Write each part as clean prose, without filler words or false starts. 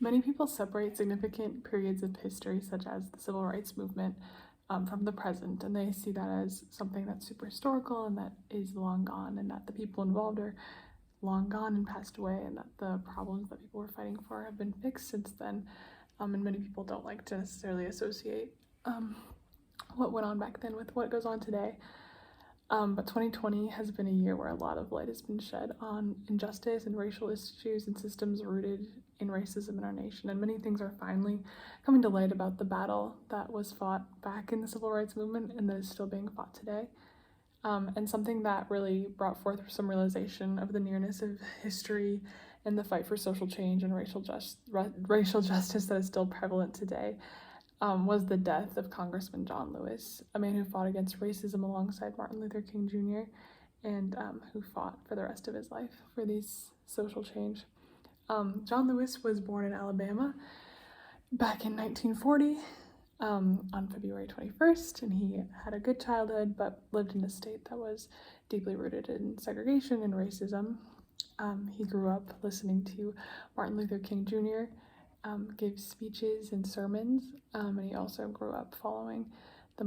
Many people separate significant periods of history, such as the civil rights movement, from the present, and they see that as something that's super historical and that is long gone, and that the people involved are long gone and passed away, and that the problems that people were fighting for have been fixed since then. And many people don't like to necessarily associate what went on back then with what goes on today. But 2020 has been a year where a lot of light has been shed on injustice and racial issues and systems rooted in racism in our nation. And many things are finally coming to light about the battle that was fought back in the civil rights movement and that is still being fought today. And something that really brought forth some realization of the nearness of history and the fight for social change and racial justice that is still prevalent today was the death of Congressman John Lewis, a man who fought against racism alongside Martin Luther King Jr. and who fought for the rest of his life for these social change. John Lewis was born in Alabama back in 1940 on February 21st, and he had a good childhood but lived in a state that was deeply rooted in segregation and racism. He grew up listening to Martin Luther King Jr., gave speeches and sermons, and he also grew up following the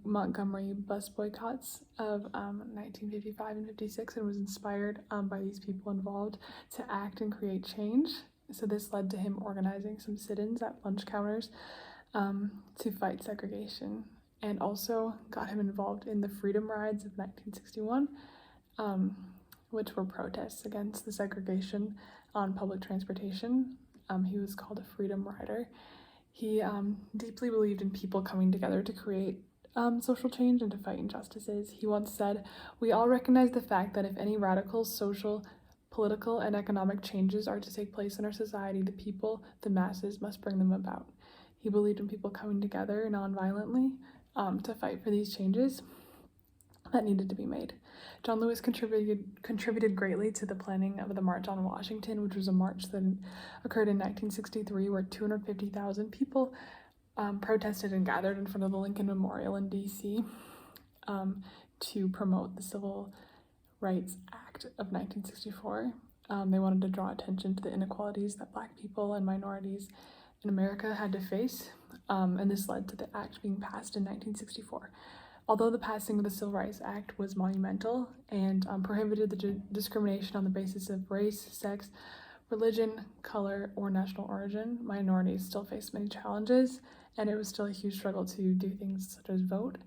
Montgomery bus boycotts of 1955 and 56 and was inspired by these people involved to act and create change. So this led to him organizing some sit-ins at lunch counters to fight segregation, and also got him involved in the Freedom Rides of 1961, which were protests against the segregation on public transportation. He was called a Freedom Rider. He deeply believed in people coming together to create social change and to fight injustices. He once said, "We all recognize the fact that if any radical social, political, and economic changes are to take place in our society, the people, the masses, must bring them about." He believed in people coming together nonviolently to fight for these changes that needed to be made. John Lewis contributed greatly to the planning of the March on Washington, which was a march that occurred in 1963, where 250,000 people protested and gathered in front of the Lincoln Memorial in D.C. To promote the Civil Rights Act of 1964. They wanted to draw attention to the inequalities that Black people and minorities in America had to face, and this led to the act being passed in 1964. Although the passing of the Civil Rights Act was monumental and prohibited the discrimination on the basis of race, sex, religion, color, or national origin, minorities still face many challenges, and it was still a huge struggle to do things such as vote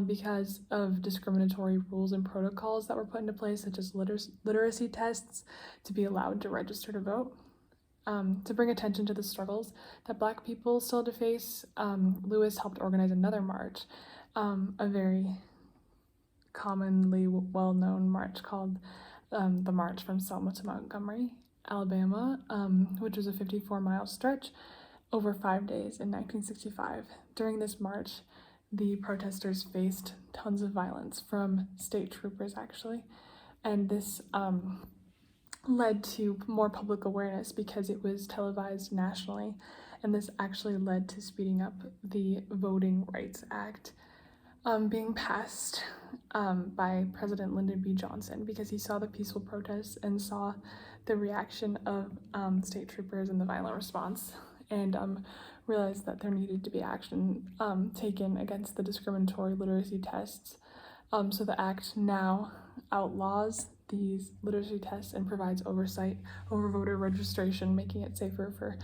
because of discriminatory rules and protocols that were put into place, such as literacy tests to be allowed to register to vote. To bring attention to the struggles that Black people still had to face, Lewis helped organize another march, a very commonly well-known march called the March from Selma to Montgomery, Alabama, which was a 54-mile stretch over 5 days in 1965. During this march, the protesters faced tons of violence from state troopers, actually, and this led to more public awareness because it was televised nationally, and this actually led to speeding up the Voting Rights Act being passed by President Lyndon B. Johnson, because he saw the peaceful protests and saw the reaction of state troopers and the violent response, and realized that there needed to be action taken against the discriminatory literacy tests. So the act now outlaws these literacy tests and provides oversight over voter registration, making it safer for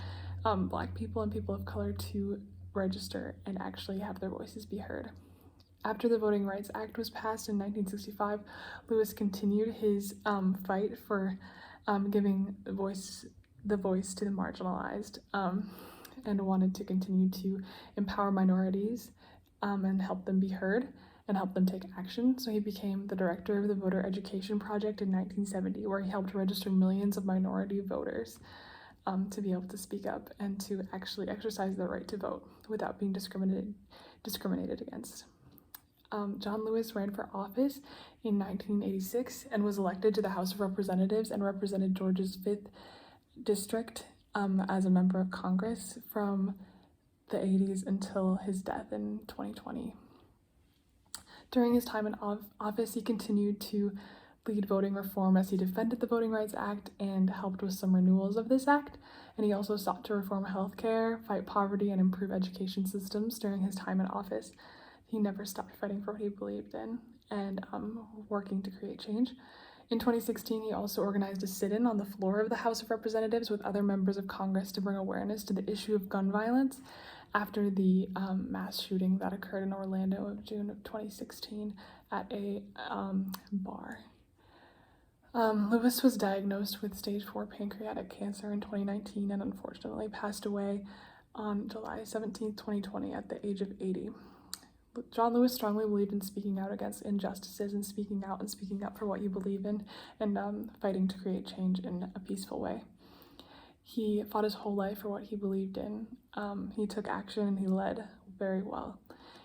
Black people and people of color to register and actually have their voices be heard. After the Voting Rights Act was passed in 1965, Lewis continued his fight for giving the voice to the marginalized, and wanted to continue to empower minorities and help them be heard and help them take action. So he became the director of the Voter Education Project in 1970, where he helped register millions of minority voters to be able to speak up and to actually exercise their right to vote without being discriminated against. John Lewis ran for office in 1986 and was elected to the House of Representatives and represented Georgia's 5th District as a member of Congress from the 80s until his death in 2020. During his time in office, he continued to lead voting reform as he defended the Voting Rights Act and helped with some renewals of this act. And he also sought to reform healthcare, fight poverty, and improve education systems during his time in office. He never stopped fighting for what he believed in and working to create change. In 2016, he also organized a sit-in on the floor of the House of Representatives with other members of Congress to bring awareness to the issue of gun violence after the mass shooting that occurred in Orlando of June of 2016 at a bar. Lewis was diagnosed with stage 4 pancreatic cancer in 2019 and unfortunately passed away on July 17, 2020 at the age of 80. John Lewis strongly believed in speaking out against injustices and speaking up for what you believe in and fighting to create change in a peaceful way. He fought his whole life for what he believed in. He took action and he led very well.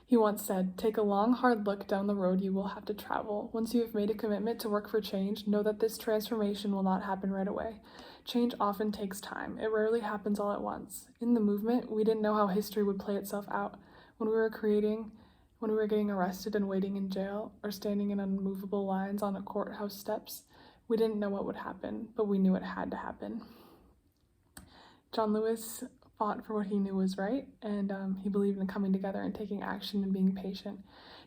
He once said, "Take a long, hard look down the road you will have to travel. Once you have made a commitment to work for change, know that this transformation will not happen right away. Change often takes time. It rarely happens all at once. In the movement, we didn't know how history would play itself out. When we were getting arrested and waiting in jail, or standing in unmovable lines on the courthouse steps, we didn't know what would happen, but we knew it had to happen." John Lewis fought for what he knew was right, and he believed in coming together and taking action and being patient.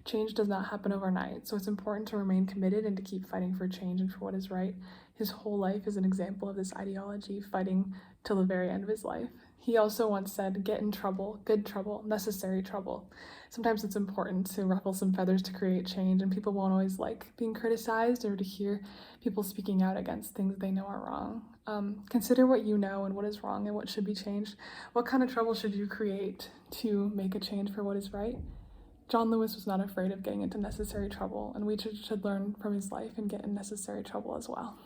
Change does not happen overnight, so it's important to remain committed and to keep fighting for change and for what is right. His whole life is an example of this ideology, fighting till the very end of his life. He also once said, "Get in trouble, good trouble, necessary trouble." Sometimes it's important to ruffle some feathers to create change, and people won't always like being criticized or to hear people speaking out against things they know are wrong. Consider what you know and what is wrong and what should be changed. What kind of trouble should you create to make a change for what is right? John Lewis was not afraid of getting into necessary trouble, and we should learn from his life and get in necessary trouble as well.